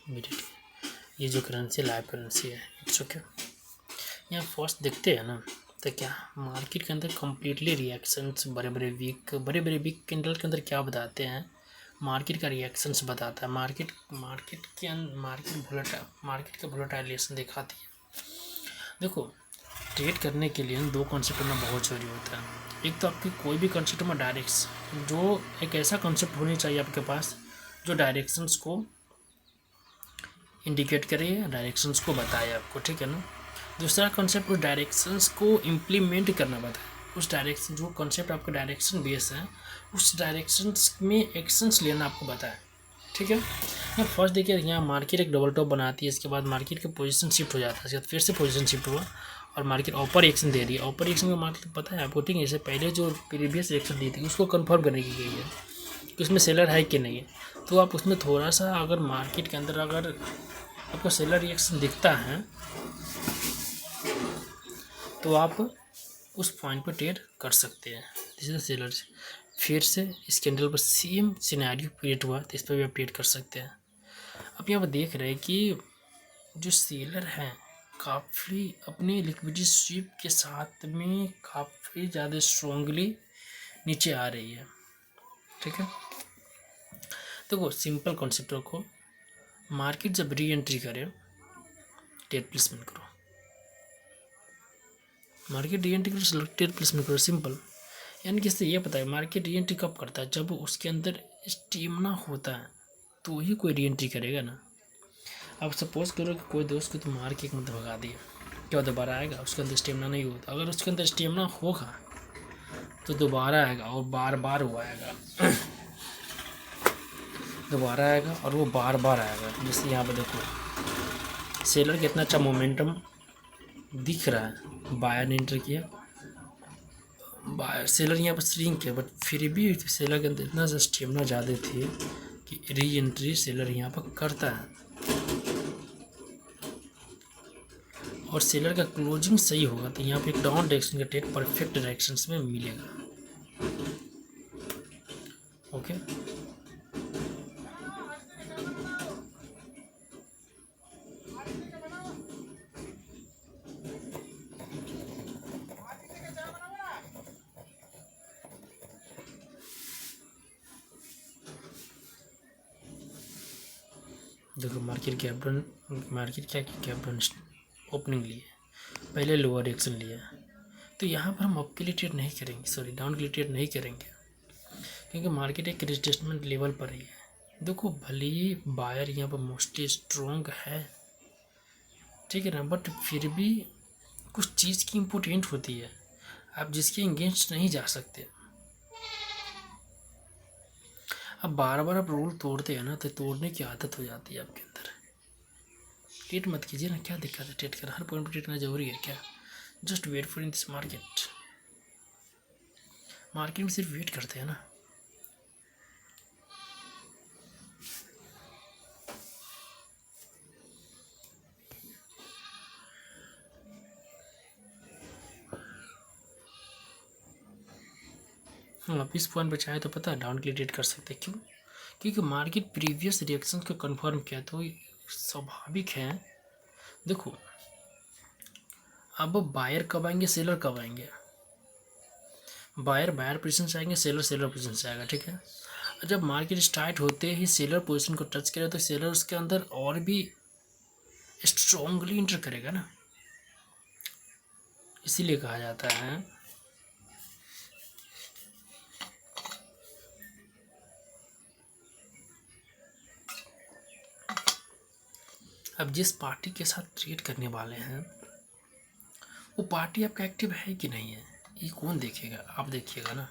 Immediately. ये जो currency live currency है, इट्स ओके। यहाँ फर्स्ट देखते हैं ना, तो क्या मार्केट के अंदर कम्प्लीटली रिएक्शंस बड़े बड़े वीक कैंडल के अंदर क्या बताते हैं, मार्केट का रिएक्शंस बताता है। मार्केट का वोलेटाइलेशन दिखाती है। देखो, ट्रेड करने के लिए दो कॉन्सेप्ट होना बहुत ज़रूरी होता है। एक तो आपके कोई भी कॉन्सेप्ट में डायरेक्शन, जो एक ऐसा कॉन्सेप्ट होनी चाहिए आपके पास जो डायरेक्शंस को इंडिकेट करे, डायरेक्शंस को बताए आपको, ठीक है ना। दूसरा कॉन्सेप्ट उस डायरेक्शंस को इम्प्लीमेंट करना बताए। उस डायरेक्शन, जो कॉन्सेप्ट आपका डायरेक्शन बेस है, उस डायरेक्शंस में एक्शंस लेना आपको बताए, ठीक है। यहाँ फर्स्ट देखिए, यहाँ मार्केट एक डबल टॉप बनाती है, इसके बाद मार्केट का पोजीशन शिफ्ट हो जाता है, इसके बाद फिर से पोजीशन शिफ्ट हुआ और मार्केट अपर एक्शन दे रही है। अपर एक्शन का मतलब पता है आपको, ठीक है। इससे पहले जो प्रीवियस एक्शन दी थी उसको कंफर्म करने की गई है कि उसमें सेलर है कि नहीं है। तो आप उसमें थोड़ा सा, अगर मार्केट के अंदर अगर आपको सेलर रिएक्शन दिखता है तो आप उस पॉइंट पर ट्रेड कर सकते हैं। जैसे सेलर फिर से इस कैंडल पर सेम सिनेरियो क्रिएट हुआ, तो इस पर भी आप ट्रेड कर सकते हैं। अब यहाँ पर देख रहे हैं कि जो सेलर हैं काफ़ी अपने लिक्विडिटी स्वीप के साथ में काफ़ी ज़्यादा स्ट्रांगली नीचे आ रही है, ठीक है। देखो, सिंपल कॉन्सेप्ट रखो, मार्केट जब री एंट्री करे ट्रेड प्लेसमेंट करो, मार्केट री एंट्री करो, ट्रेड प्लेसमेंट करो, सिंपल। यानी कि इससे ये पता है मार्केट री एंट्री कब करता है, जब उसके अंदर स्टेमिना होता है तो ही कोई री एंट्री करेगा ना। अब सपोज करो कि कोई दोस्त को तो मार के एक मतलब भगा दिया, क्या दोबारा आएगा? उसके अंदर स्टेमिना नहीं होता। अगर उसके अंदर स्टेमिना होगा तो दोबारा आएगा और बार बार वो आएगा दोबारा आएगा और वो बार बार आएगा। जैसे यहाँ पे देखो, सेलर का इतना अच्छा मोमेंटम दिख रहा है, बायर ने एंटर किया, बायर सेलर यहाँ पर श्रिंक किया, बट फिर भी सेलर के अंदर इतना सा स्टेमिना ज़्यादा थी कि री एंट्री सेलर यहाँ पर करता है और सेलर का क्लोजिंग सही होगा तो यहाँ पे एक डाउन डायरेक्शन का ट्रेड परफेक्ट डायरेक्शंस में मिलेगा, ओके। देखो, मार्केट क्या गैप डाउन ओपनिंग लिए, पहले लोअर एक्शन लिया, तो यहाँ पर हम अप के लिए ट्रेड नहीं करेंगे, सॉरी डाउन के लिए ट्रेड नहीं करेंगे, क्योंकि मार्केट एक रिटेस्टमेंट लेवल पर ही है। देखो, भले ही बायर यहाँ पर मोस्टली स्ट्रॉन्ग है, ठीक है ना, बट फिर भी कुछ चीज़ की इम्पोर्टेंट होती है, आप जिसके अगेंस्ट नहीं जा सकते। अब बार बार आप रूल तोड़ते हैं ना, तो तोड़ने की आदत हो जाती है आपके अंदर। ट्रेड मत कीजिए ना, क्या दिक्कत है ट्रेड करना, हर पॉइंट पर ट्रेड करना जरूरी है क्या? Just wait for in this market. Market में सिर्फ वेट करते हैं ना। आप इस पॉइंट पर चाहे तो पता है डाउन के लिए ट्रेड कर सकते हैं। क्यों? क्योंकि मार्केट प्रीवियस रिएक्शन को कंफर्म किया, तो स्वाभाविक है। देखो, अब बायर कब आएंगे, सेलर कब आएंगे? बायर पोजीशन से आएंगे, सेलर पोजीशन से आएगा, ठीक है। जब मार्केट स्टार्ट होते ही सेलर पोजीशन को टच करे तो सेलर उसके अंदर और भी स्ट्रांगली इंटर करेगा ना, इसीलिए कहा जाता है अब जिस पार्टी के साथ ट्रेड करने वाले हैं वो पार्टी आपका एक्टिव है कि नहीं है, ये कौन देखेगा? आप देखिएगा ना।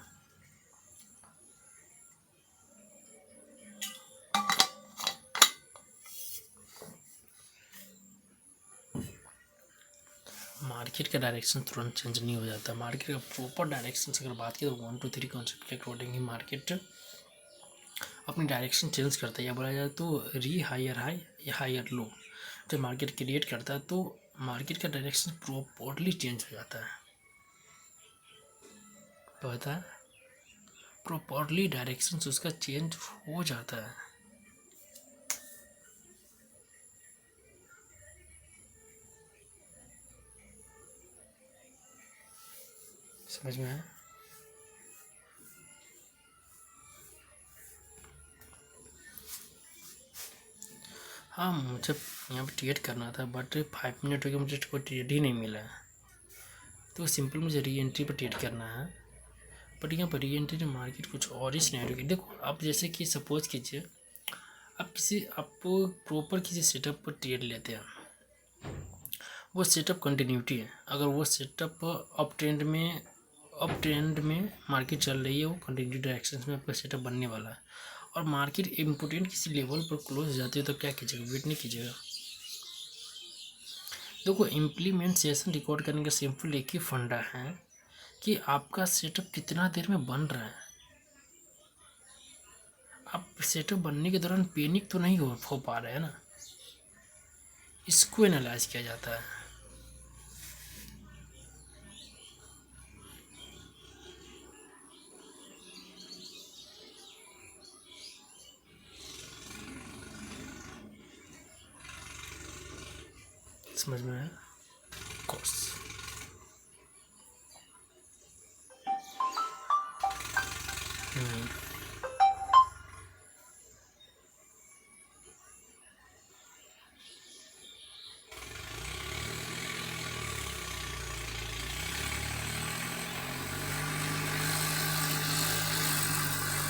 मार्केट का डायरेक्शन तुरंत चेंज नहीं हो जाता। मार्केट का प्रॉपर डायरेक्शन से अगर बात करें तो 1 2 3 कॉन्सेप्ट के अकॉर्डिंग ही मार्केट अपनी डायरेक्शन चेंज करता है। या बोला जाए तो री हायर हाई या हायर लो जब मार्केट क्रिएट करता है तो मार्केट का डायरेक्शन प्रॉपरली चेंज हो जाता है। पता है, प्रॉपरली डायरेक्शन उसका चेंज हो जाता है। समझ में आया? हाँ, मुझे यहाँ पे ट्रेड करना था बट 5 मिनट हो गया, मुझे कोई ट्रेड ही नहीं मिला है। तो सिंपल मुझे री एंट्री पर ट्रेड करना है, बट यहाँ पर री एंट्री मार्केट कुछ और ही सिनेरियो की। देखो आप जैसे कि सपोज कीजिए आप प्रॉपर किसी सेटअप पर ट्रेड लेते हैं, वो सेटअप कंटिन्यूटी है। अगर वो सेटअप अप ट्रेंड में मार्केट चल रही है, वो कंटिन्यू डायरेक्शन में आपका सेटअप बनने वाला है, और मार्केट इम्पोर्टेंट किसी लेवल पर क्लोज हो जाती है तो क्या कीजिएगा, वेट नहीं कीजिएगा। देखो इम्प्लीमेंट सेशन रिकॉर्ड करने का सिंपल एक ही फंडा है कि आपका सेटअप कितना देर में बन रहा है। आप सेटअप बनने के दौरान पैनिक तो नहीं हो पा रहे हैं ना, इसको एनालाइज किया जाता है। समझ में आया? कोर्स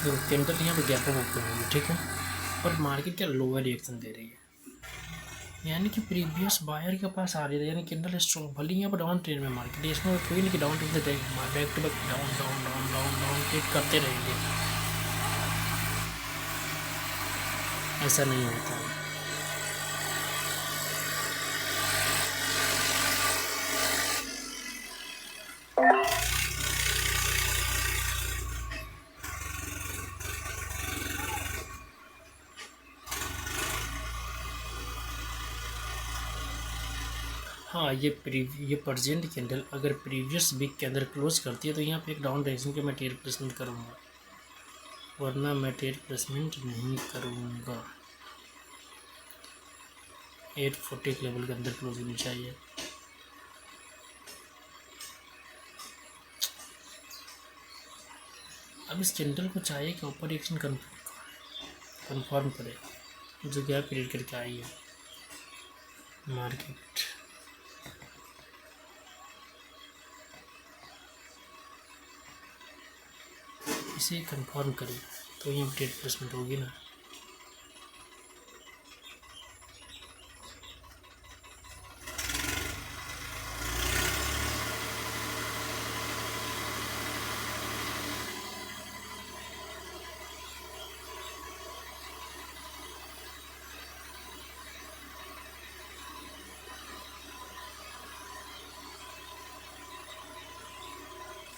देखो कैंडल यहाँ पर गैप अप ओपन होगी, ठीक है, और मार्केट क्या लोअर रिएक्शन दे रही है, यानी कि प्रीवियस बायर के पास आ रही है, यानी कैंडल स्ट्रॉन्ग भले यहाँ पर डाउन ट्रेंड में मार्केट है, इसमें कोई नहीं कि डाउन ट्रेंड से back to back down down down down down trade करते रहेंगे, ऐसा नहीं होता है। हाँ, ये प्रेजेंट कैंडल अगर प्रीवियस वीक के अंदर क्लोज करती है तो यहाँ पे एक डाउन डायरेक्शन के मैं ट्रेड प्लेसमेंट करूँगा, वरना मैं ट्रेड प्लेसमेंट नहीं करूँगा। 840 के लेवल के अंदर क्लोज होनी चाहिए। अब इस कैंडल को चाहिए कि ऊपर एक्शन कन्फर्म करे, जो गैप क्रिएट करके आई है मार्केट। इसे कंफर्म करें तो ये ट्रेड प्लेसमेंट होगी ना।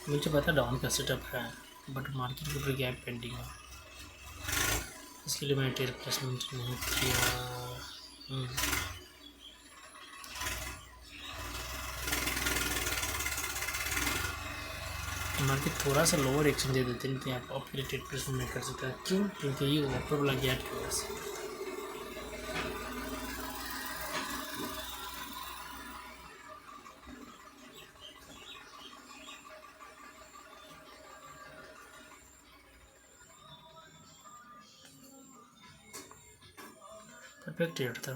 मुझे पता डाउन का सेटअप है, बट मार्केट के ऊपर गैप पेंडिंग है, इसके लिए मैंने ट्रेड प्लेसमेंट नहीं किया। मार्केट थोड़ा सा लोअर एक्शन दे देते हैं, आप अपने ट्रेड प्लेसमेंट नहीं कर सकते। क्यों? क्योंकि ये ऊपर वाला गैप की वजह से। परफेक्ट ट्रेड था।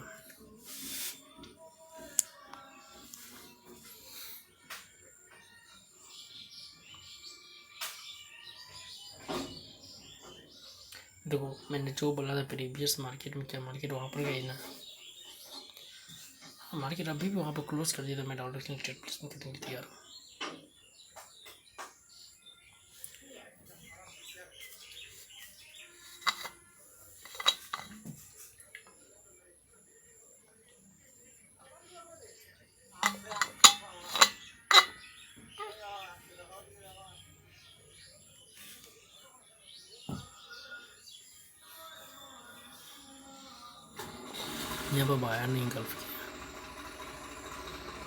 देखो मैंने जो बोला था प्रीवियस मार्केट में, क्या मार्केट वहाँ पर गई ना, मार्केट अभी भी वहाँ पर क्लोज कर दिया तो मैं डाउन ट्रेड प्लेसमेंट करने की तैयार हूँ। यहाँ पर बायर ने गल्फ किया,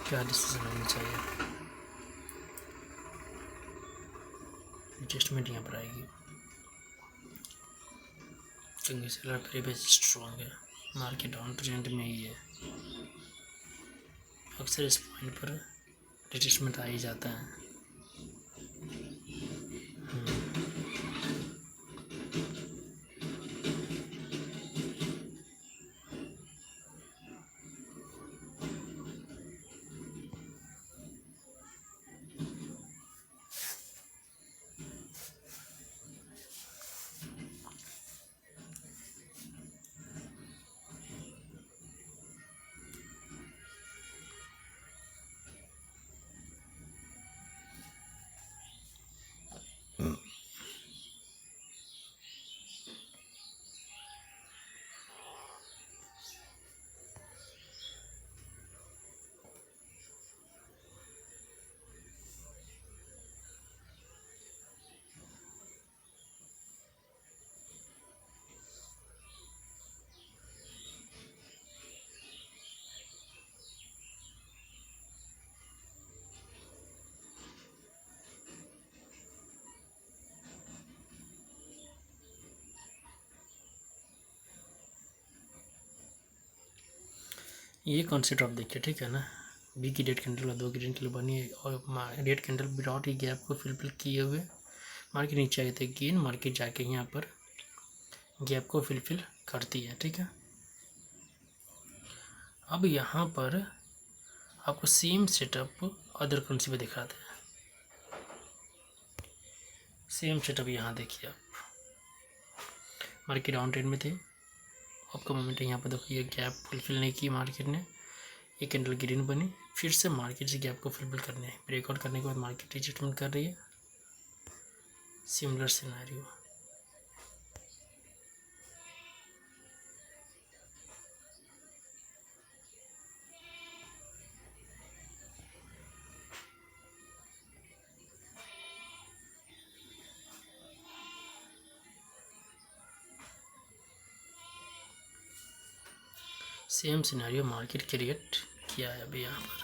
क्या डिसीजन लेना चाहिए? एडजस्टमेंट यहाँ पर आएगी क्योंकि सेलर प्रीवियस स्ट्रॉन्ग है, मार्केट डाउन ट्रेंड में ही है, अक्सर इस पॉइंट पर एडजस्टमेंट आ ही जाता है। ये कॉन्सेप्ट आप देखिए, ठीक है ना। बी की डेट कैंडल और 2 की डेट कैंडल बनी है और डेट कैंडल विदाउट ये गैप को फिल किए हुए मार्केट नीचे आए थे। गेन मार्केट जाके यहाँ पर गैप को फिल करती है, ठीक है। अब यहाँ पर आपको सेम सेटअप अदर करेंसी पे दिखाते हैं। सेम सेटअप यहाँ देखिए आप, मार्केट डाउन ट्रेंड में थे, आपका मोमेंट यहाँ पर देखो ये गैप फुलफिल नहीं की मार्केट ने, ये कैंडल ग्रीन बनी, फिर से मार्केट से गैप को फुलफिल करने है, ब्रेकआउट करने के बाद मार्केट रिजेक्टमेंट कर रही है। सिमिलर सिनेरियो मार्केट क्रिएट किया है अभी यहाँ पर।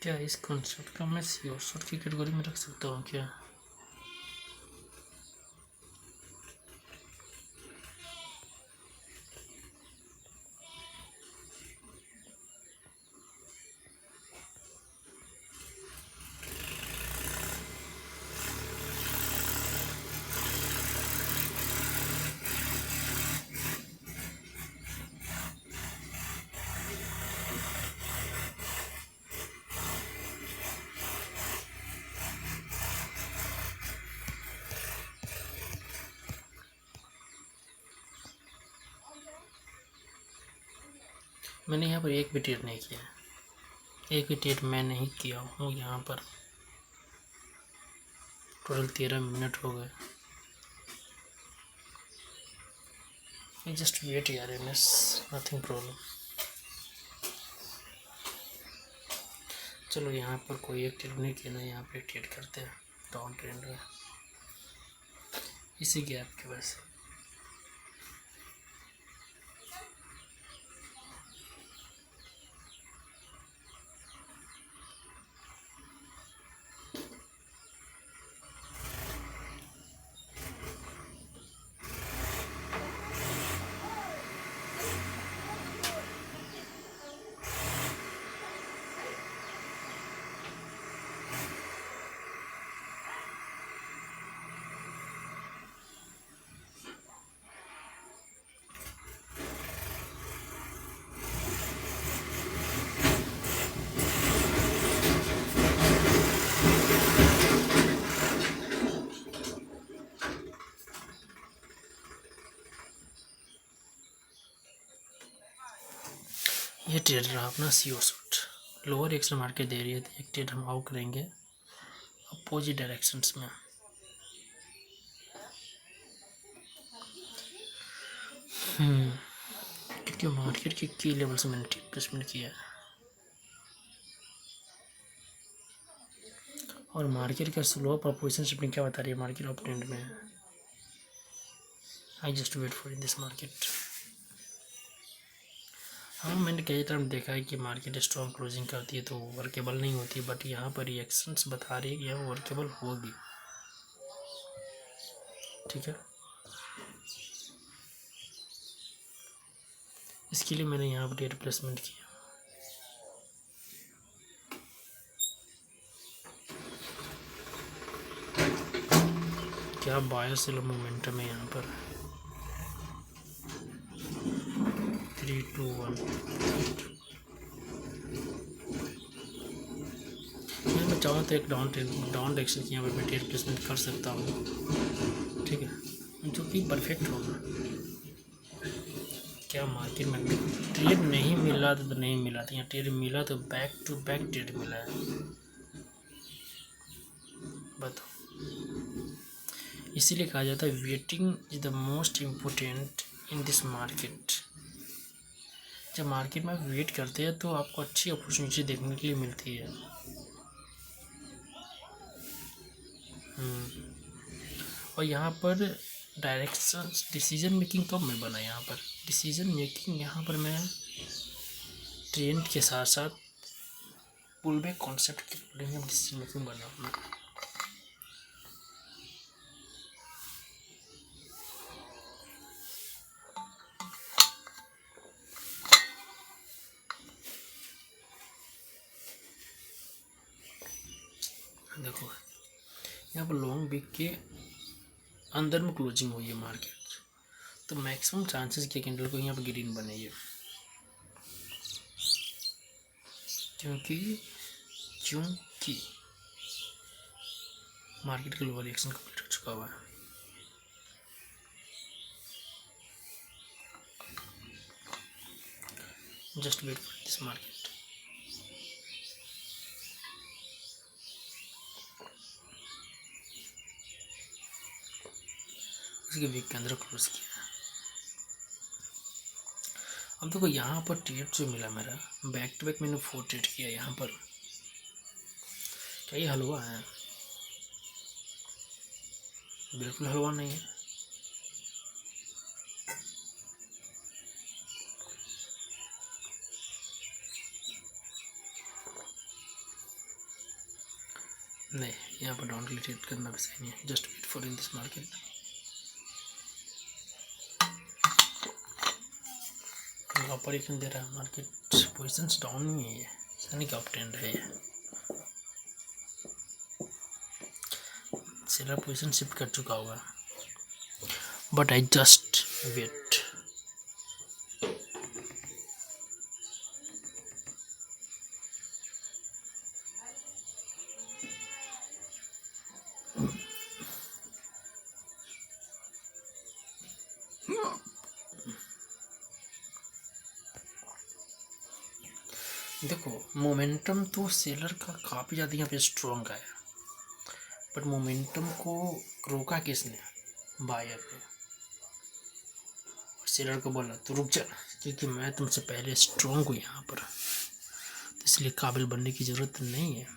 क्या इस कॉन्सेप्ट का मैं श्योर शॉट की कैटेगरी में रख सकता हूँ क्या? मैंने यहाँ पर एक भी ट्रेड नहीं किया, एक भी ट्रेड मैं नहीं किया हूँ यहाँ पर। टोटल 13 मिनट हो गए। जस्ट वेट यार, नथिंग प्रॉब्लम। चलो यहाँ पर कोई एक ट्रेड नहीं किया ना, यहाँ पे ट्रेड करते हैं डाउन ट्रेंड में इसी गैप की वजह से। ये ट्रेड रहा अपना सीओ शॉट, लोअर एक्शन मार्केट दे रही है, तो एक ट्रेड हम आउट करेंगे अपोजिट डायरेक्शंस में। क्योंकि मार्केट के की लेवल से मैंने प्लेसमेंट किया है और मार्केट का स्लो पोजीशन शिफ्टिंग क्या बता रही है, मार्केट अप ट्रेंड में है। I just wait for this market. हाँ, मैंने कई टाइम देखा है कि मार्केट स्ट्रॉन्ग क्लोजिंग करती है तो वर्केबल नहीं होती, बट यहाँ पर रिएक्शंस बता रही है कि यहाँ वर्केबल होगी, ठीक है। इसके लिए मैंने यहाँ पर रिप्लेसमेंट किया। क्या बायर सेलर मोमेंटम है यहाँ पर। 3 2 1। मैं चाहूँ तो एक डाउन डायरेक्शन की यहाँ पर मैं रिप्लेसमेंट कर सकता हूँ, ठीक है, जो कि परफेक्ट होगा। क्या मार्केट में ट्रेड नहीं मिला तो नहीं मिला था, यहाँ ट्रेड मिला तो बैक टू बैक ट्रेड मिला है, बताओ। इसीलिए कहा जाता है waiting is the most important in this market. जब मार्केट में वेट करते हैं तो आपको अच्छी अपॉर्चुनिटी देखने के लिए मिलती है। और यहाँ पर डायरेक्शन डिसीजन मेकिंग कब मैं बना यहाँ पर, डिसीजन मेकिंग यहाँ पर मैं ट्रेंड के साथ साथ पुल बैक कॉन्सेप्ट के अकॉर्डिंग डिसीजन मेकिंग बना मैं। देखो यहाँ पर लॉन्ग वीक के अंदर में क्लोजिंग हुई है मार्केट, तो मैक्सिमम चांसेस के कैंडल को यहाँ पर ग्रीन बनेगी, क्योंकि मार्केट का लोअर रिएक्शन कंप्लीट हो चुका हुआ है। Just wait for this market. उसके वीक के अंदर क्लोज किया। अब देखो यहाँ पर ट्रेड जो मिला मेरा बैक टू बैक, मैंने 4 ट्रेड किया यहाँ पर। क्या ये हलवा है? बिल्कुल हलवा नहीं है। नहीं, यहाँ पर डाउन के लिए ट्रेड करना भी सही नहीं है। Just wait for in this market. Operation दे रहा है मार्केट, पोजिशंस डाउन में है, सनी का अप ट्रेंड है। सेलर पोजिशन शिफ्ट कर चुका होगा, बट आई जस्ट वेट। देखो मोमेंटम तो सेलर का काफ़ी ज़्यादा यहाँ पे स्ट्रॉन्ग आया, बट मोमेंटम को रोका किसने? बायर ने। सेलर को बोला तो रुक जा, क्योंकि मैं तुमसे पहले स्ट्रॉन्ग हूँ यहाँ पर, तो इसलिए काबिल बनने की ज़रूरत नहीं है।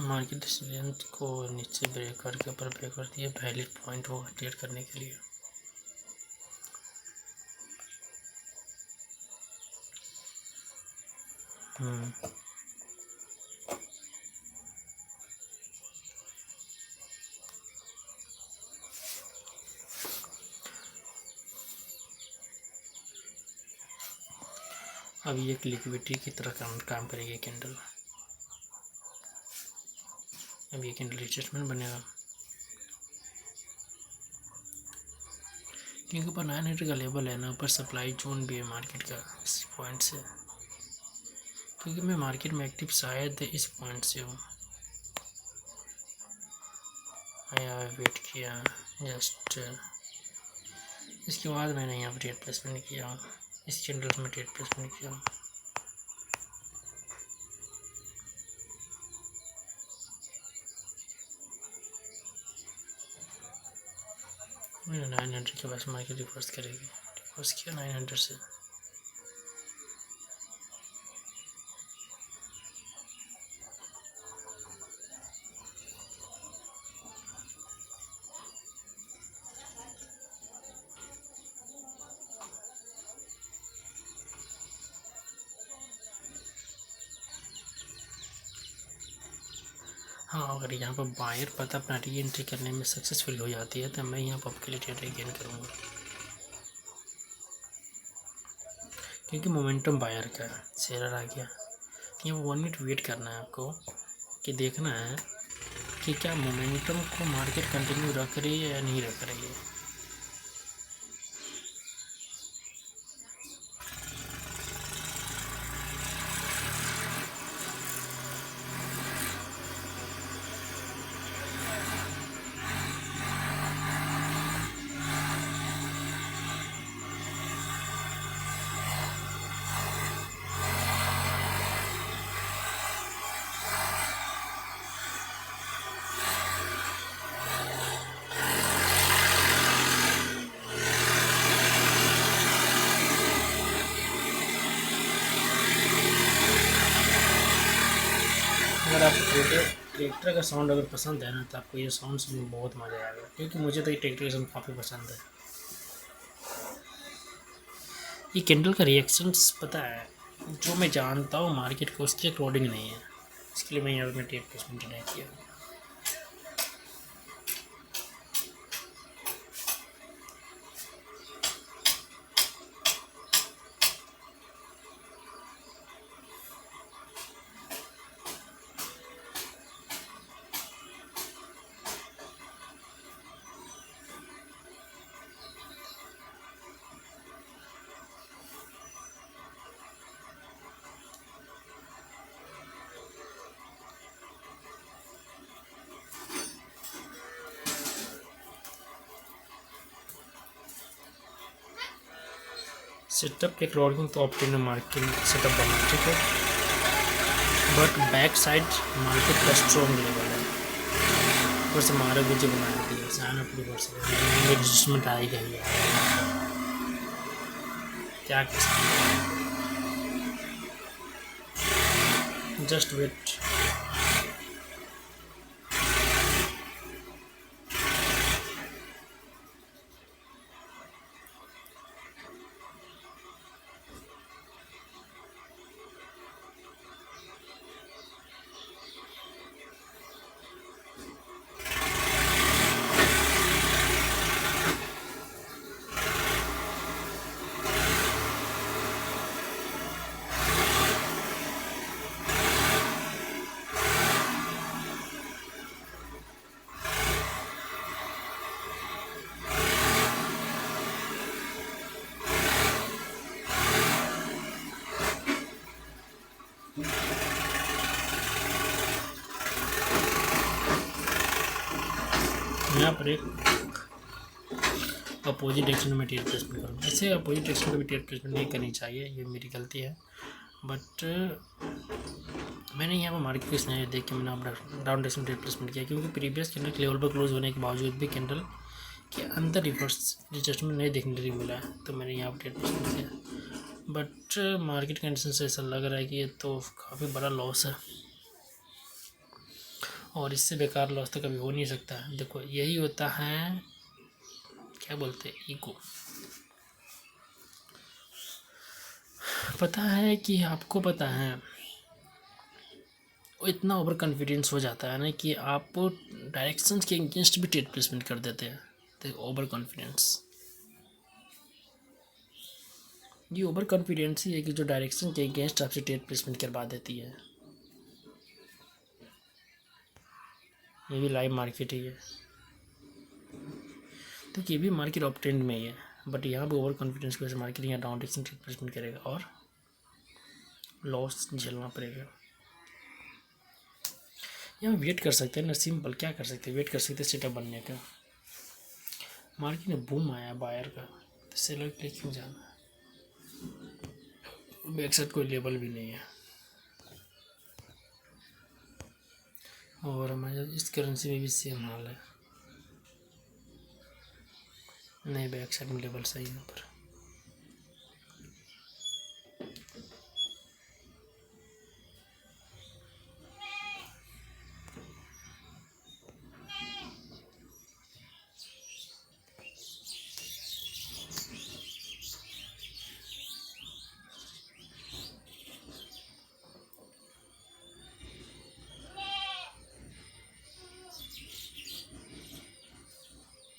मार्केट स्ट्रेंथ को नीचे ब्रेक करके ऊपर ब्रेक कर दिया, वैलिड पॉइंट हो क्लियर करने के लिए। अब ये लिक्विडिटी की तरह काम करेगी कैंडल। अब ये कैंडल रिट्रेसमेंट बनेगा, क्योंकि ऊपर 900 का लेवल है ना, ऊपर सप्लाई जोन भी है मार्केट का इस पॉइंट से, क्योंकि मैं मार्केट में एक्टिव शायद इस पॉइंट से हूँ। आया वेट किया जस्ट, इसके बाद मैंने यहाँ पर ट्रेड प्लेसमेंट किया, इस कैंडल में ट्रेड प्लेसमेंट किया। मैंने 900 के पास मार्केट रिवर्स करेगी, रिवर्स किया 900 से। हाँ, अगर यहाँ पर बायर पता अपना री एंट्री करने में सक्सेसफुल हो जाती है तो मैं यहाँ पर आपके लिए ट्रेड गेन करूँगा, क्योंकि मोमेंटम बायर का है। शेयर आ गया, ये 1 मिनट वेट करना है आपको, कि देखना है कि क्या मोमेंटम को मार्केट कंटिन्यू रख रही है या नहीं रख रही है। मुझे ट्रैक्टर का साउंड अगर पसंद है ना तो आपको ये साउंड सुनने में बहुत मज़ा आएगा, क्योंकि मुझे तो ये ट्रैक्टर का साउंड काफ़ी पसंद है। ये किंडल का रिएक्शंस पता है, जो मैं जानता हूँ मार्केट को उसके अकॉर्डिंग नहीं है, इसके लिए मैं यहाँ पर 10% नहीं किया। सेटअप के अकॉर्डिंग तो ऑप्टिमल मार्केट सेटअप बना, ठीक है, बट बैक साइड मार्केट का स्ट्रॉन्ग लेवल है, ऊपर से मारे गुजे बना दिया साना पूरी ऊपर से एडजस्टमेंट आएगा ही क्या कर सकते हैं, जस्ट वेट। यहाँ पर एक अपोजिट डायरेक्शन में टेयर प्लेसमेंट करूँगा, ऐसे अपोजिट डायरेक्शन में भी टेयर प्लेसमेंट नहीं करनी चाहिए, ये मेरी गलती है, बट मैंने यहाँ पर मार्केट के स्नैप देख के मैंने अपना डाउन डायरेक्शन टेयर प्लेसमेंट किया, क्योंकि प्रीवियस कैंडल लेवल पर क्लोज होने के बावजूद भी कैंडल के अंदर रिवर्स एडजस्टमेंट नहीं देखने के लिए मिला है, तो मैंने यहाँ पर टेयर प्लेसमेंट किया, बट मार्केट कंडीशन से ऐसा लग रहा है कि ये तो काफ़ी बड़ा लॉस है, और इससे बेकार लॉस तो कभी हो नहीं सकता। देखो यही होता है, क्या बोलते हैं, ईगो। पता है कि आपको पता है वो इतना ओवर कॉन्फिडेंस हो जाता है ना कि आप डायरेक्शंस के अगेंस्ट भी ट्रेड प्लेसमेंट कर देते हैं, तो ओवर कॉन्फिडेंस, ये ओवर कॉन्फिडेंस ही है कि जो डायरेक्शन के अगेंस्ट आपसे ट्रेड प्लेसमेंट करवा देती है। ये भी लाइव मार्केट ही है, तो ये भी मार्केट अप ट्रेंड में ही है, बट यहाँ पे ओवर कॉन्फिडेंस की वजह से मार्केट यहाँ डाउन डायरेक्शन ट्रेड प्लेसमेंट करेगा और लॉस झेलना पड़ेगा। यहाँ वेट कर सकते हैं ना, सिंपल, क्या कर सकते हैं, वेट कर सकते हैं सेटअप बनने का। मार्केट में बूम आया बायर का, तो सेलर के लिए क्यों जाना, बैक साइड कोई लेवल भी नहीं है, और हमारे इस करेंसी में भी सेम हाल है, नहीं बैक साइड में लेवल सही है पर।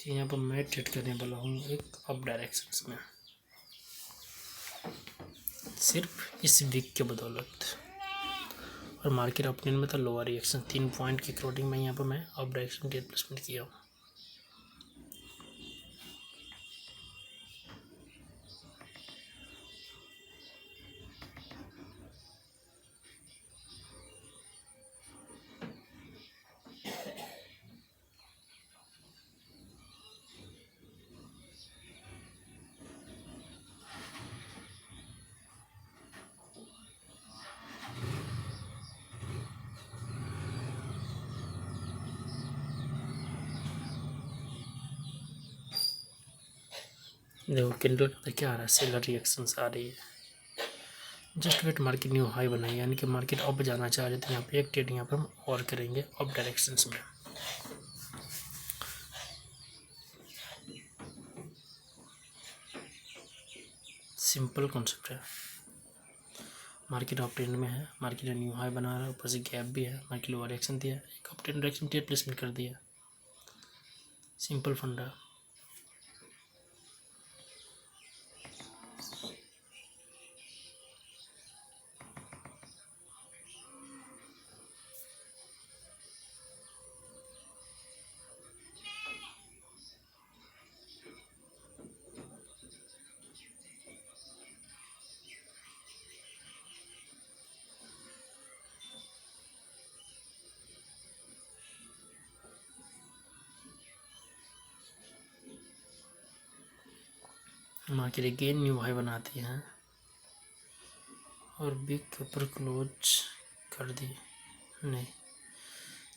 यहाँ पर मैं ट्रेड करने वाला हूँ एक अप डायरेक्शंस में, सिर्फ इस वीक के बदौलत, और मार्केट अपने में था लोअर रिएक्शन 3 पॉइंट के अकॉर्डिंग में यहाँ पर मैं अप डायरेक्शन ट्रेड प्लेसमेंट किया हूँ। देखो कैंडल का क्या आ रहा है, सेलर रिएक्शंस आ रही है, just wait market new high बनाई, यानी कि मार्केट अप जाना चाह रहे थे। यहाँ पे एक ट्रेड यहाँ पर हम और करेंगे अप डायरेक्शंस में। सिंपल कॉन्सेप्ट है। मार्केट अप ट्रेंड में है, मार्केट न्यू हाई बना रहा है, ऊपर से गैप भी है, मार्केट लोअर डायरेक्शन दिया, एक up trend direction trade placement कर दिया। सिंपल फंडा। मार्केट अगेन न्यू हाई बनाती हैं और बिग के ऊपर क्लोज कर दी नहीं,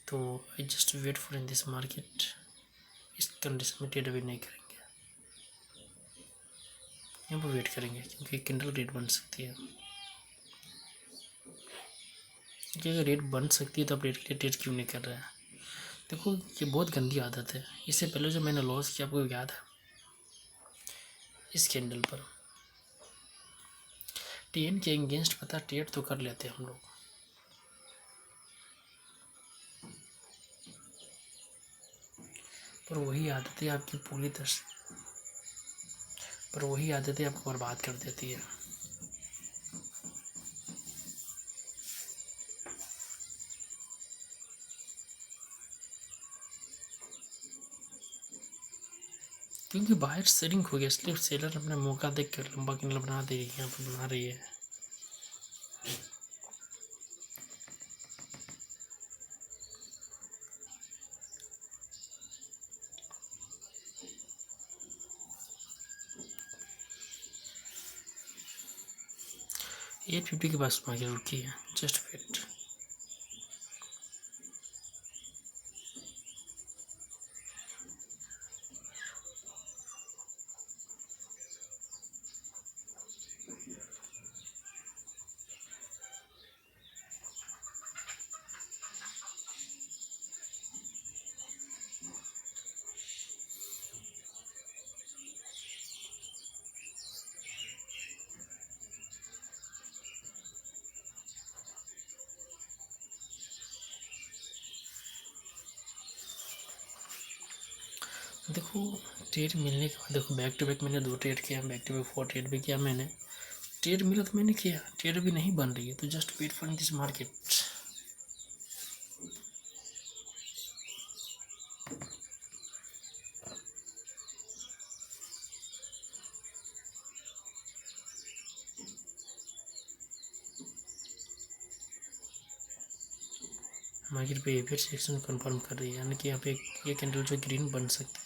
तो I just wait for in this market. इस कंडीशन में ट्रेड अभी नहीं करेंगे, यहाँ पर वेट करेंगे क्योंकि कैंडल रेट बन सकती है। क्योंकि अगर रेट बन सकती है तो आप रेट के लिए ट्रेड क्यों नहीं कर रहे हैं। देखो ये बहुत गंदी आदत है। इससे पहले जो मैंने लॉस किया आपको याद है, इस कैंडल पर 10 के अगेंस्ट पता ट्रेड तो कर लेते हैं हम लोग, पर वही आदतें आपकी पूरी तरह पर वही आदतें आपको बर्बाद कर देती है। क्योंकि बाहर सेलिंग हो गया, इसलिए सेलर अपना मौका देख कर लंबा कैंडल बना दे रही है, यहाँ पर बना रही है। ये 50 के पास मार्केट रुकी है, जस्ट वेट। देखो ट्रेड मिलने के बाद देखो बैक टू बैक मैंने 2 ट्रेड किया, बैक टू बैक 4 ट्रेड भी किया मैंने। ट्रेड मिला तो मैंने किया, ट्रेड अभी नहीं बन रही है, तो just wait for this market. Market पे फिर सेक्शन कंफर्म कर रही है, यानी कि यहाँ पे ये कैंडल जो ग्रीन बन सकती है।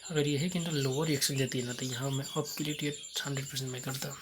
अगर यही कैंडल लोअर रिएक्शन देती है ना, तो यहाँ मैं अप के लिए ट्रेड 100% मैं करता।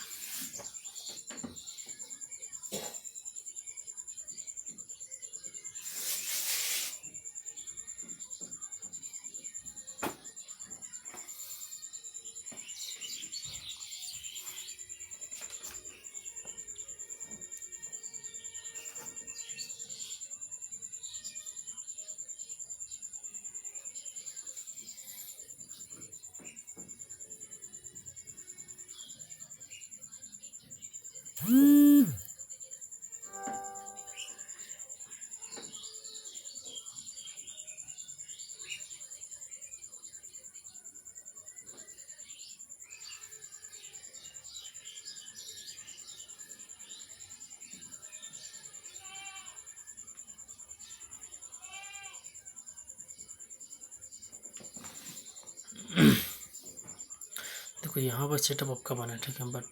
देखो यहाँ पर सेटअप आपका बना है, ठीक है, बट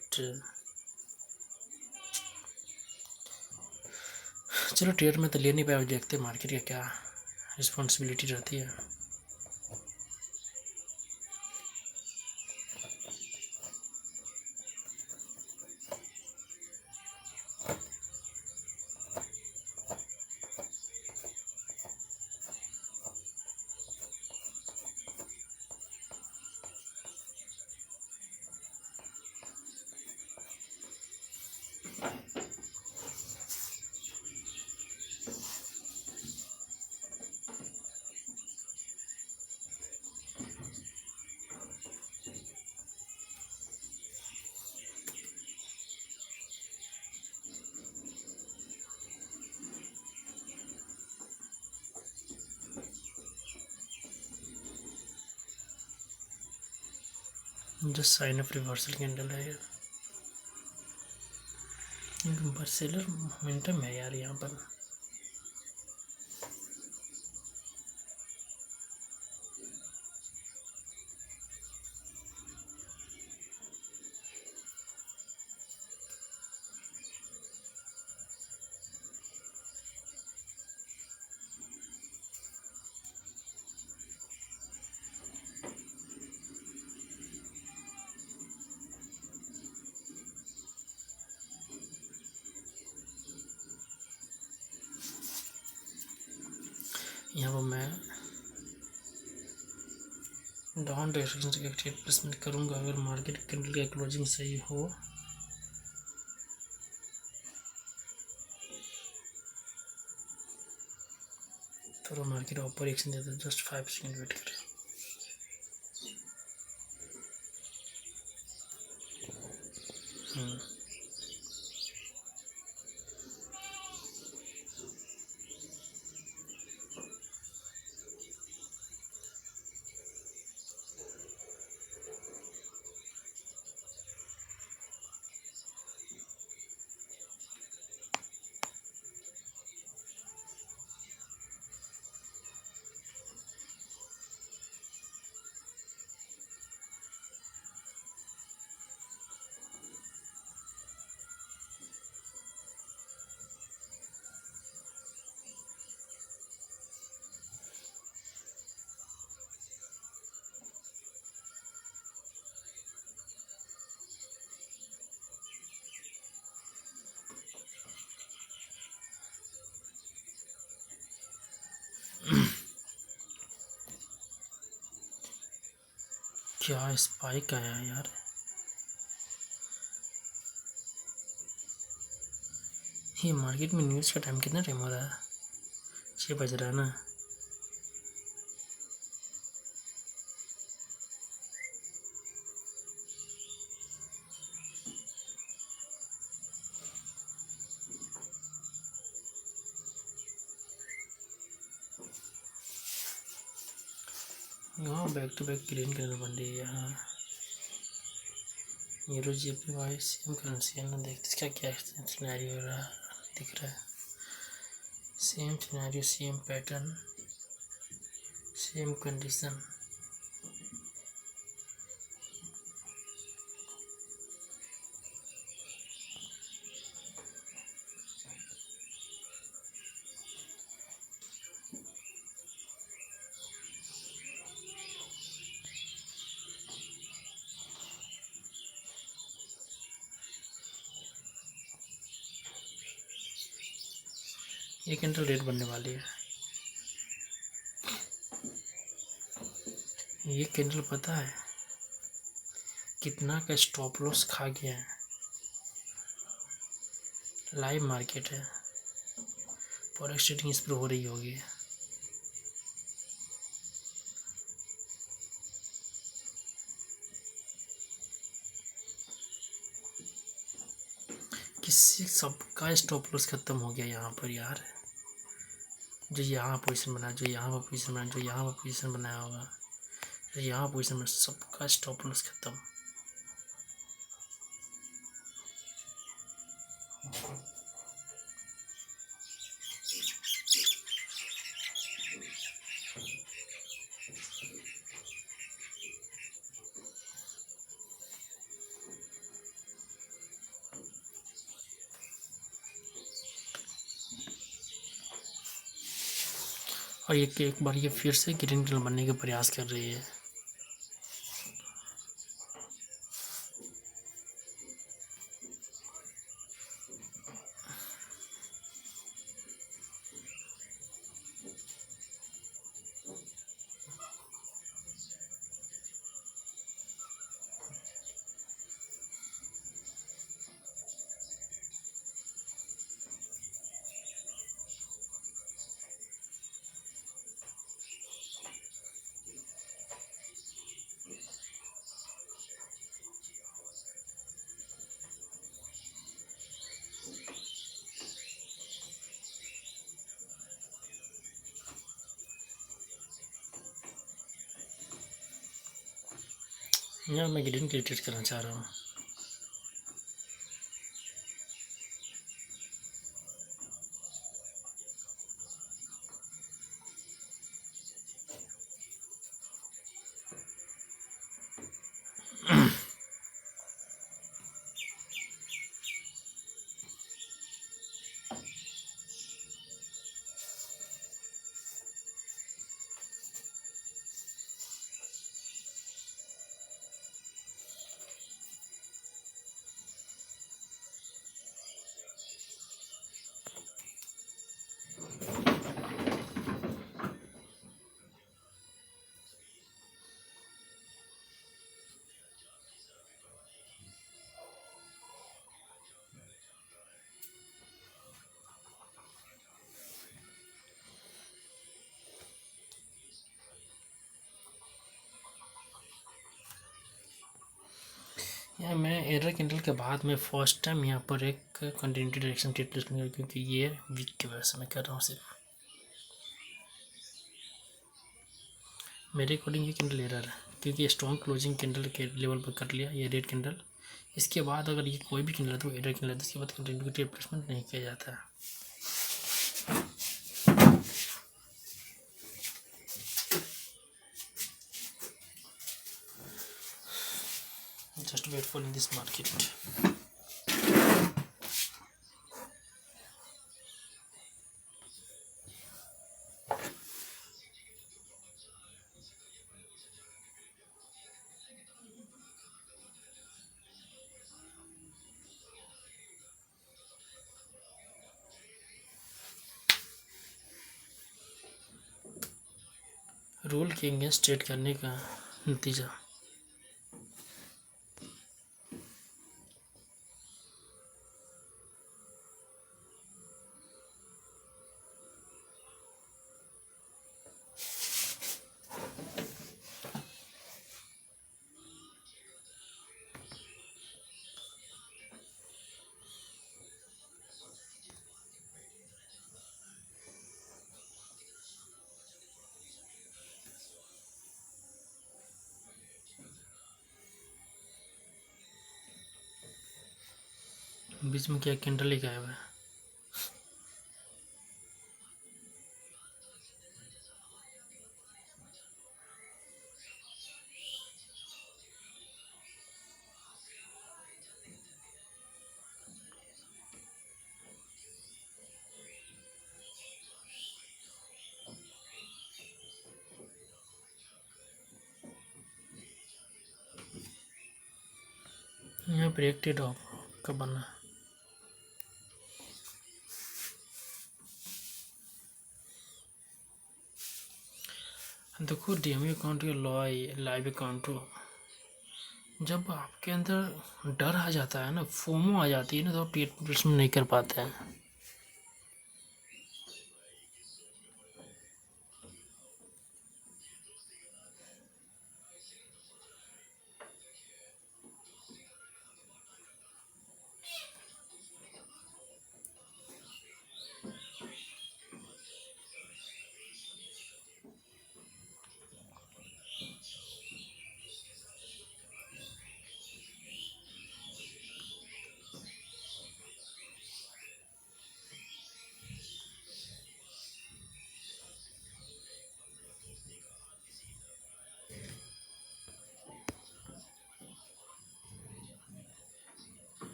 चलो ट्रेड में तो ले नहीं पाया, देखते मार्केट का क्या रिस्पॉन्सिबिलिटी रहती है। Just sign off reversal candle है यार, सेलर मोमेंटम है यार यहाँ पर। यहाँ पर मैं डाउन डायरेक्शन से एक प्लेसमेंट करूँगा अगर मार्केट कैंडल का क्लोजिंग सही हो। थोड़ा मार्केट ऊपर एक्शन देता है, जस्ट 5 सेकंड वेट करें। क्या स्पाइक आया यार, ये मार्केट में न्यूज़ का टाइम कितना टाइम हो रहा है, 6 बज रहा है ना। यहाँ back to back green colour बन रही है यहाँ। यूरो JPY सेम करेंसी है ना, देखते इसका क्या सिनेरियो हो रहा है, दिख रहा है same scenario, same pattern, same condition. ये कैंडल रेड बनने वाली है। ये कैंडल पता है कितना का स्टॉप लॉस खा गया है, लाइव मार्केट है, फॉरेक्स ट्रेडिंग इस पर हो रही होगी। किसी सबका स्टॉप लॉस खत्म हो गया यहाँ पर यार, जो यहाँ पोजीशन बना, जो यहाँ पर पोजीशन बना, जो यहाँ पर पोजीशन बनाया होगा, जो यहाँ पोजीशन बना, सबका स्टॉप लॉस खत्म। और ये एक बार ये फिर से ग्रीन किंडल बनने का प्रयास कर रही है। यहाँ मैं ग्रीन क्रिएट करना चाह रहा हूँ। यहाँ मैं एरर कैंडल के बाद में फर्स्ट टाइम यहाँ पर एक कंटिन्यूटी डायरेक्शन ट्रेड प्लेसमेंट, क्योंकि ये वीक की वजह से मैं कर रहा हूँ। सिर्फ मेरे अकॉर्डिंग ये कैंडल एरर है, क्योंकि स्ट्रॉन्ग क्लोजिंग कैंडल के लेवल पर कर लिया ये रेड कैंडल। इसके बाद अगर ये कोई भी कैंडल है तो एरर कैंडल है, इसके बाद कंटिन्यूटी ट्रेड प्लेसमेंट नहीं किया जाता है। Just wait for in this market. Rule के अगेंस्ट ट्रेड करने का नतीजा बीच में क्या कैंडल ही गायब है। यहाँ पर एक ट्रेड ऑफ का बना। देखो डीएमयू अकाउंट या लाइव अकाउंट हो, जब आपके अंदर डर आ जाता है ना, फोमो आ जाती है ना, तो आप ट्रेड प्लेसमेंट नहीं कर पाते हैं।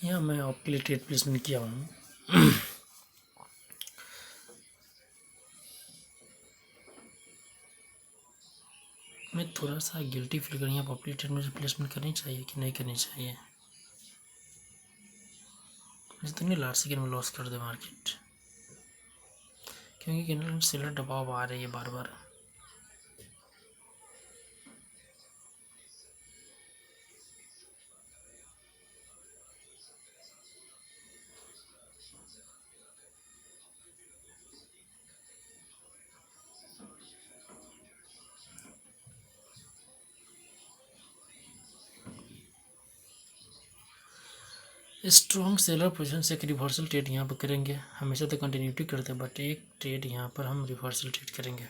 यहाँ मैं आपके लिए ट्रेड प्लेसमेंट किया हूँ। थोड़ा सा गिल्टी फील करेंगे, आप अपनी ट्रेड में रिप्लेसमेंट करनी चाहिए कि नहीं करनी चाहिए। मुझे तो नहीं लास्ट सेकेंड में लॉस कर दे मार्केट, क्योंकि कैंडल सेलर दबाव आ रही है बार बार। स्ट्रॉन्ग सेलर पोजीशन से एक रिवर्सल ट्रेड यहाँ पर करेंगे। हमेशा तो कंटिन्यूटी करते हैं, बट एक ट्रेड यहाँ पर हम रिवर्सल ट्रेड करेंगे।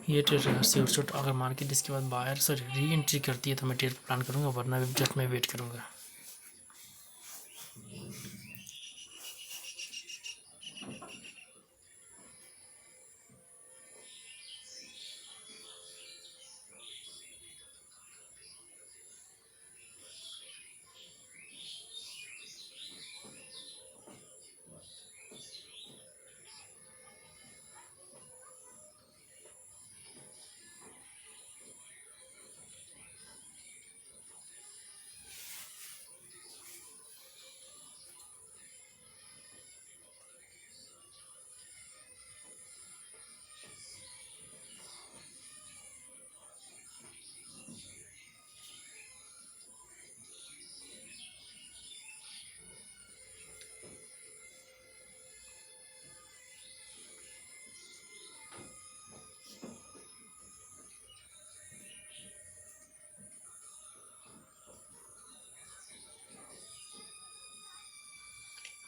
ये ट्रेड शॉर्ट अगर मार्केट इसके बाद बायर से री एंट्री करती है तो मैं ट्रेड प्लान करूँगा, वरना जस्ट मैं वेट करूँगा।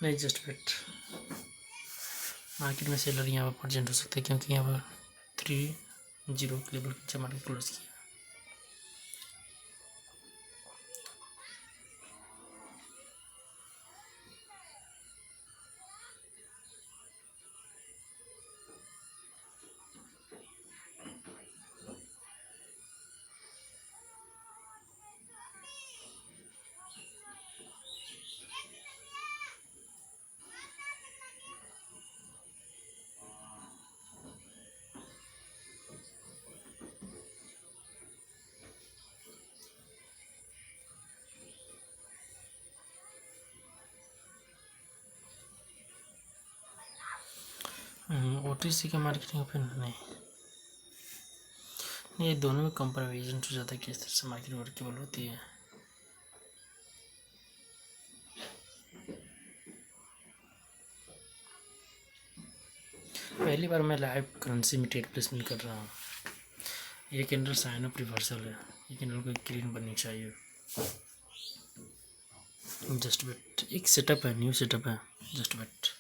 नहीं, जस्ट वेट। मार्केट में सेलर यहाँ पर प्रेजेंट हो सकते हैं, क्योंकि यहाँ पर 3-0 के लेवल के मार्केट क्लोज किया। OTC का मार्केटिंग ओपन नहीं, ये दोनों में कंपेरिजन हो जाता है किस तरह से मार्केट वर्केबल होती है। पहली बार मैं लाइव करेंसी में ट्रेड प्लेसमेंट कर रहा हूँ। ये कैंडल साइन ऑफ रिवर्सल है, ये कैंडल को ग्रीन बननी चाहिए। जस्ट वेट, एक सेटअप है, न्यू सेटअप है, जस्ट वेट।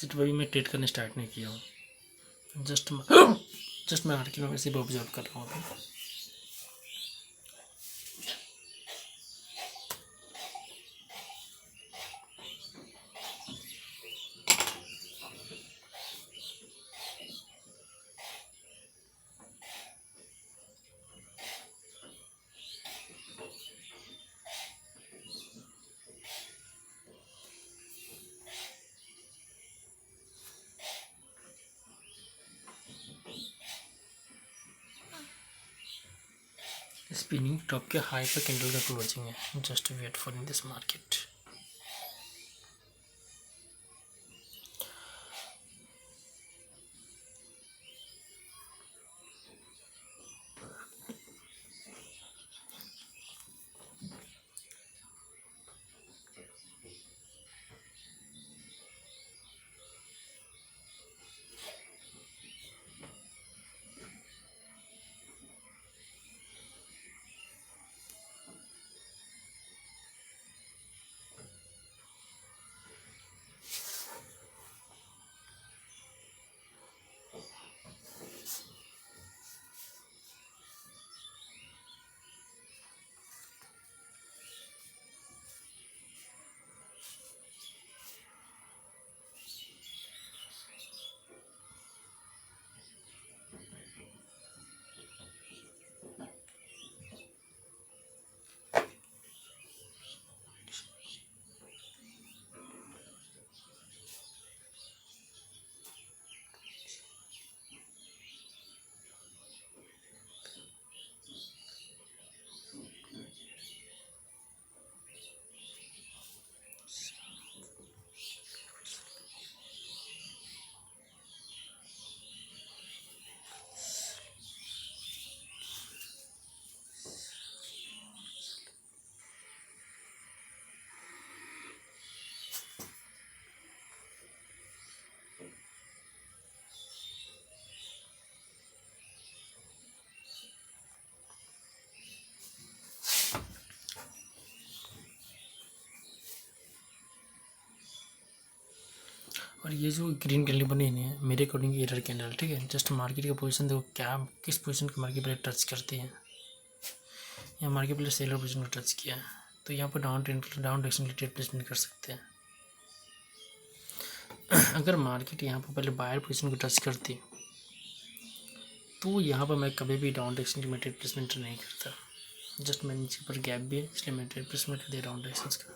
सिर्फ वही मैं ट्रेड करने स्टार्ट नहीं किया हूँ, जस्ट मैं मार्केट में सिर्फ ऑब्जर्व कर रहा हूँ अभी। स्पिनिंग टॉप के हाई पर कैंडल का क्लोजिंग है, just wait for in this market. और ये जो ग्रीन कैंडल बनी नहीं है मेरे अकॉर्डिंग एरर कैंडल, ठीक है। जस्ट मार्केट का पोजीशन देखो क्या किस पोजीशन को मार्केट पहले टच करती है। यहाँ मार्केट पहले सेलर पोजीशन को टच किया है, तो यहाँ पर डाउन डायरेक्शन के लिए ट्रेड प्लेसमेंट कर सकते हैं। अगर मार्केट यहाँ पर पहले बायर पोजीशन को टच करती तो यहाँ पर मैं कभी भी डाउन डायरेक्शन की मैं ट्रेड प्लेसमेंट नहीं करता। जस्ट मैं नीचे पर गैप भी है इसलिए मैं ट्रेड प्लेसमेंट कर दे डाउन डायरेक्शंस का।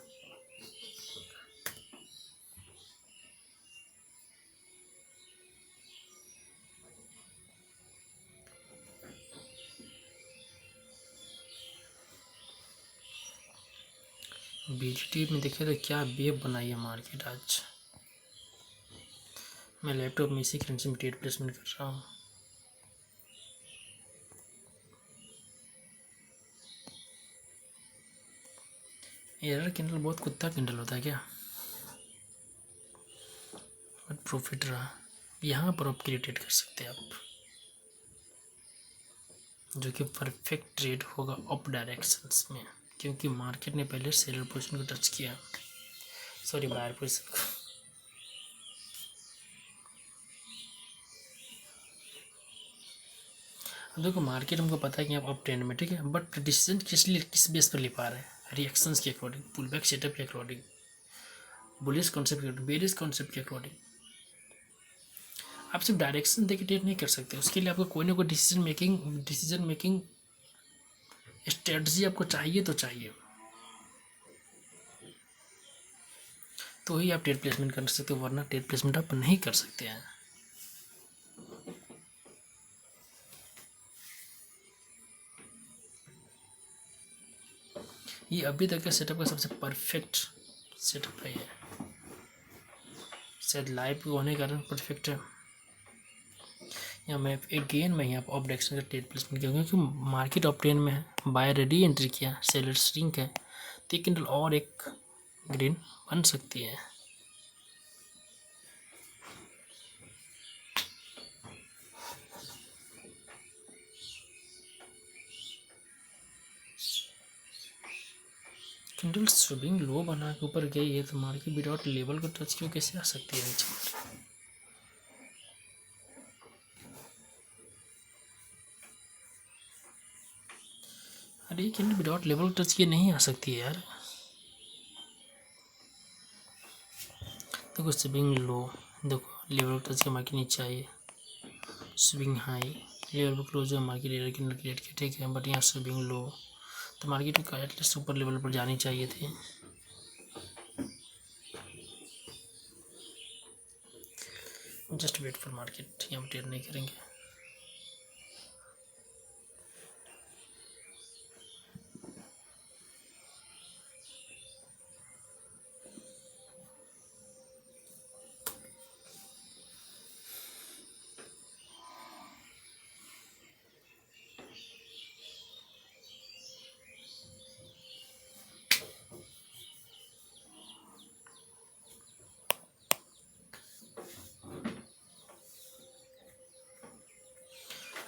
BGT में देखिए तो क्या वेव बनाई है मार्केट आज। मैं लैपटॉप में इसी करेंसी में ट्रेड प्लेसमेंट कर रहा हूँ। एरर कैंडल बहुत कुत्ता कैंडल होता है क्या, बट प्रॉफिट रहा। यहाँ पर आप क्रिएट कर सकते हैं आप, जो कि परफेक्ट ट्रेड होगा अप डायरेक्शंस में, क्योंकि मार्केट ने पहले सेलर पोजीशन को टच किया, सॉरी बायर पोजीशन को। अब देखो मार्केट हमको पता है कि आप अप ट्रेंड में, ठीक है, बट डिसीजन किस बेस पर ले पा रहे हैं, रिएक्शंस के अकॉर्डिंग, पुल बैक सेटअप के अकॉर्डिंग, बुलिश कॉन्सेप्ट के अकॉर्डिंग, बेरिश कॉन्सेप्ट के अकॉर्डिंग। आप सिर्फ डायरेक्शन देके ट्रेड नहीं कर सकते, उसके लिए आपको कोई ना कोई डिसीजन मेकिंग स्ट्रेटजी आपको चाहिए तो चाहिए, तो ही आप ट्रेड प्लेसमेंट कर सकते हो, वरना ट्रेड प्लेसमेंट आप नहीं कर सकते हैं। ये अभी तक का सेटअप का सबसे परफेक्ट सेटअप है, ये शायद लाइव होने के कारण परफेक्ट है। या मैं यहाँ पर ऑफ डायरेक्शन का ट्रेड प्लेसमेंट किया, क्योंकि मार्केट ऑफ ट्रेंड में है, बायर रेडी एंट्री किया, सेलर श्रिंक है, तो एक कैंडल और एक ग्रीन बन सकती है। कैंडल स्विंग लो बना के ऊपर गई है, तो मार्केट विदाउट लेवल को टच किए कैसे आ सकती है नीचे। अरे कैंडल विदाउट लेवल को टच किए नहीं आ सकती है यार। देखो स्विंग लो, देखो लेवल को टच के मार्केट नीचे आई, स्विंग हाई, लेवल पर क्लोज हुआ, मार्केट एरर कैंडल क्रिएट किया, ठीक है, बट यहाँ स्विंग लो, तो मार्केट को एटलीस्ट ऊपर लेवल पर जानी चाहिए थी। जस्ट वेट फॉर मार्केट, यहाँ ट्रेड नहीं करेंगे।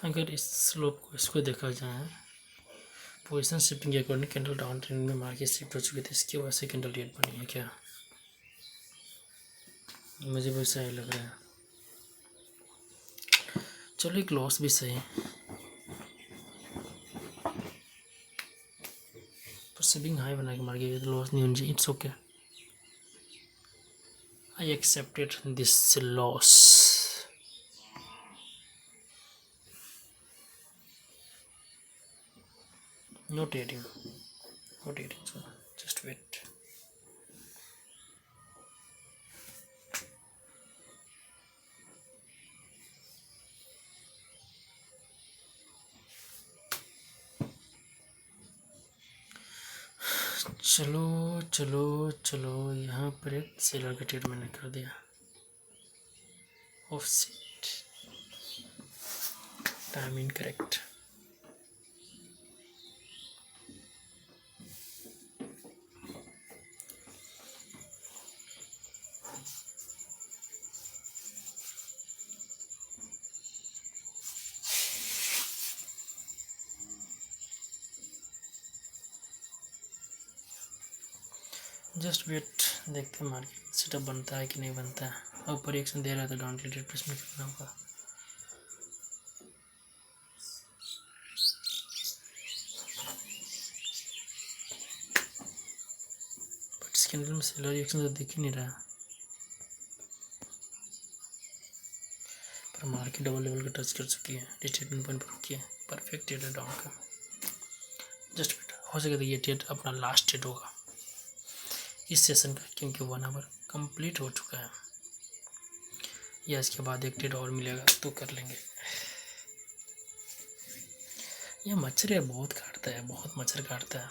अगर इस स्लोप को इसको देखा जाए, पोजीशन शिफ्टिंग के अकॉर्डिंग कैंडल डाउन ट्रेंड में मार्केट शिफ्ट हो चुकी थी, इसकी वजह से कैंडल रेड बनी है क्या, मुझे भी सही लग रहा है। चलो एक लॉस भी सही, पर स्विंग हाई बना के मार्केट लॉस नहीं होनी चाहिए, it's okay, I accepted this loss. No trading, so just wait. चलो चलो चलो, यहाँ पर एक सेलर का ट्रेड मैंने कर दिया, offset, time incorrect. Just wait, देखते हैं मार्केट सेटअप बनता है कि नहीं बनता है। ऊपर रिएक्शन दे रहा है तो डाउन क्लिक रिप्लेसमेंट करना होगा। बट इसके अंदर में सेलर रिएक्शन तो दिख ही नहीं रहा। पर मार्केट डबल लेवल का टच कर चुकी है, रिट्रेसमेंट पॉइंट पर रुकी है, परफेक्ट ट्रेड है डाउन का। जस्ट वेट, हो सके तो ये ट्रेड अपना लास्ट ट्रेड होगा इस सेशन का, क्योंकि 1 आवर कंप्लीट हो चुका है। या इसके बाद एक ट्रेड और मिलेगा तो कर लेंगे। यह मच्छर यार बहुत काटता है, बहुत मच्छर काटता है।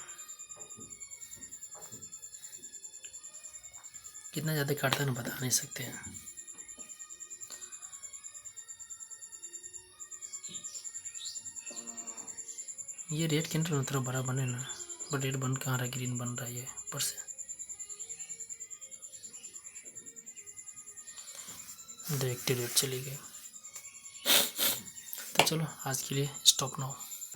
कितना ज़्यादा काटता है ना बता नहीं सकते हैं। ये रेड कैंडल थोड़ा बड़ा बने ना, बट रेड बन कहाँ रहा, ग्रीन बन रहा है ये ऊपर से। डायरेक्ट रेड चली गई। तो चलो आज के लिए स्टॉप नाउ।